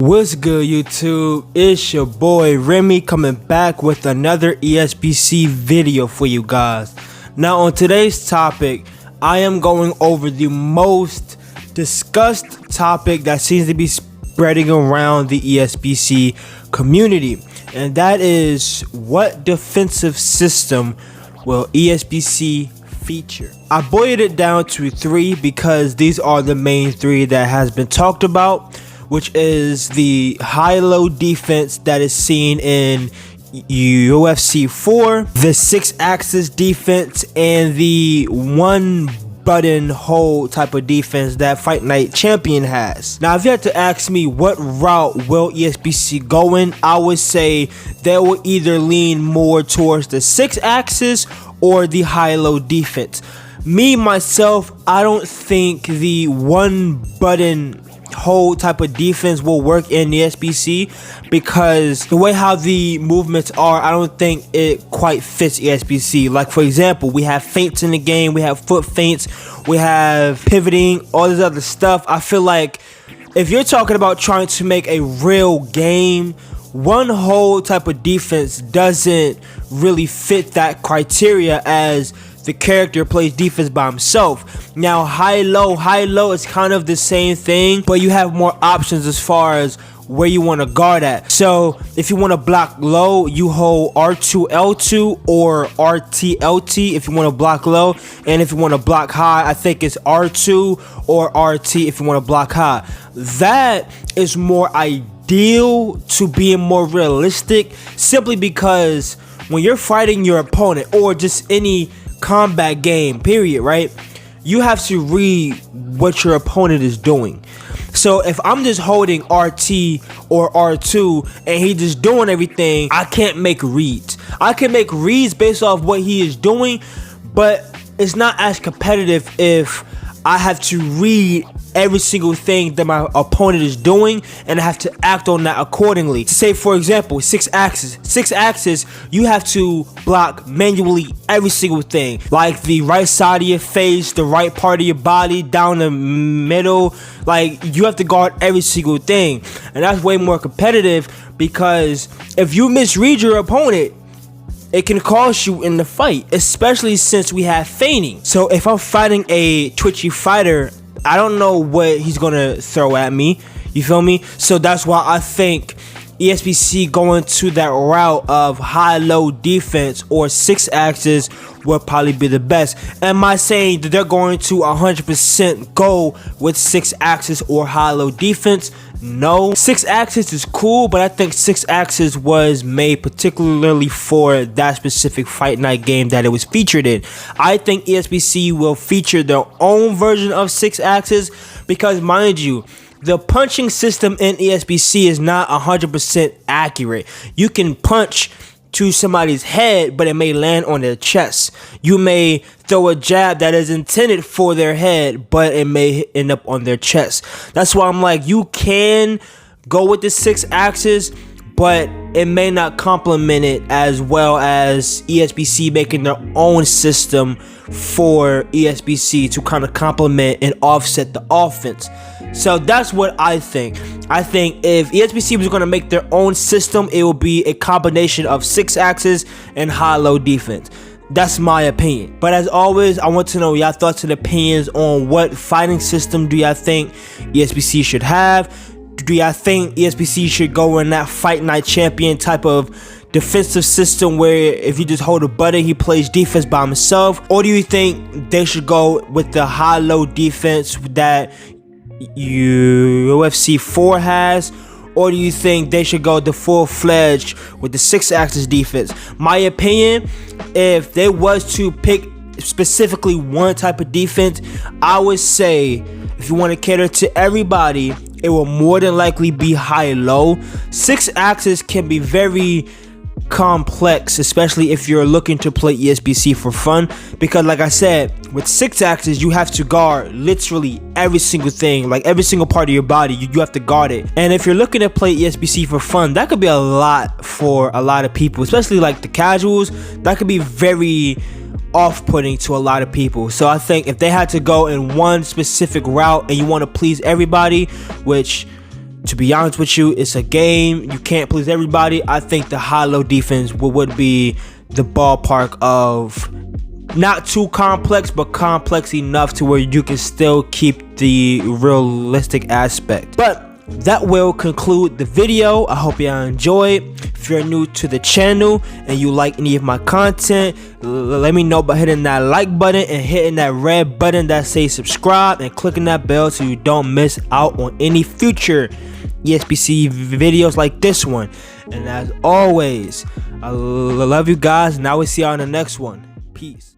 What's good, YouTube? It's your boy Remy coming back with another ESBC video for you guys. Now on today's topic, I am going over the most discussed topic that seems to be spreading around the ESBC community, and that is what defensive system will ESBC feature. I boiled it down to three because these are the main three that has been talked about, which is the high-low defense that is seen in UFC 4, the 6-axis defense, and the one-button hold type of defense that Fight Night Champion has. Now, if you had to ask me what route will ESBC go in, I would say they will either lean more towards the 6-axis or the high-low defense. Me, myself, I don't think the one-button whole type of defense will work in the ESBC because the way how the movements are, I don't think it quite fits ESBC. Like, for example, we have feints in the game, we have foot feints, we have pivoting, all this other stuff. I feel like if you're talking about trying to make a real game, one whole type of defense doesn't really fit that criteria, as the character plays defense by himself. Now, high-low is kind of the same thing, but you have more options as far as where you want to guard at. So if you want to block low, you hold R2L2 or RTLT if you want to block low, and if you want to block high, I think it's R2 or RT if you want to block high. That is more ideal to being more realistic, simply because when you're fighting your opponent or just any combat game period, right, you have to read what your opponent is doing. So if I'm just holding RT or R2 and he just doing everything, I can't make reads. I can make reads based off what he is doing, but it's not as competitive if I have to read every single thing that my opponent is doing and I have to act on that accordingly. Say, for example, 6-axis, you have to block manually every single thing, like the right side of your face, the right part of your body, down the middle. Like, you have to guard every single thing, and that's way more competitive because if you misread your opponent, it can cost you in the fight, especially since we have feigning. So if I'm fighting a twitchy fighter, I don't know what he's gonna throw at me, you feel me? So that's why I think ESBC going to that route of high-low defense or 6-axis will probably be the best. Am I saying that they're going to 100% go with 6-axis or high-low defense? No. 6-axis is cool, but I think 6-axis was made particularly for that specific Fight Night game that it was featured in. I think ESBC will feature their own version of 6-axis because, mind you, the punching system in ESBC is not 100% accurate. You can punch to somebody's head, but it may land on their chest. You may throw a jab that is intended for their head, but it may end up on their chest. That's why I'm like, you can go with the 6-axis, but it may not complement it as well as ESBC making their own system for ESBC to kind of complement and offset the offense. So that's what I think. I think if ESBC was going to make their own system, it will be a combination of 6-axis and high-low defense. That's my opinion. But as always, I want to know y'all thoughts and opinions on what fighting system do y'all think ESBC should have. Do y'all think ESBC should go in that Fight Night Champion type of defensive system where if you just hold a button, he plays defense by himself? Or do you think they should go with the high-low defense that UFC 4 has? Or do you think they should go the full-fledged with the 6-axis defense? My opinion, if they was to pick specifically one type of defense, I would say if you want to cater to everybody, it will more than likely be high-low. 6-axis can be very complex, especially if you're looking to play ESBC for fun, because like I said, with 6-axis you have to guard literally every single thing, like every single part of your body, you have to guard it. And if you're looking to play ESBC for fun, that could be a lot for a lot of people, especially like the casuals. That could be very off-putting to a lot of people. So I think if they had to go in one specific route and you want to please everybody, which To be honest with you, it's a game. You can't please everybody. I think the high-low defense would be the ballpark of not too complex, but complex enough to where you can still keep the realistic aspect. But that will conclude the video. I hope y'all enjoyed. If you're new to the channel and you like any of my content, let me know by hitting that like button and hitting that red button that says subscribe and clicking that bell so you don't miss out on any future ESBC videos like this one. And as always, I love you guys, and I will see y'all in the next one. Peace.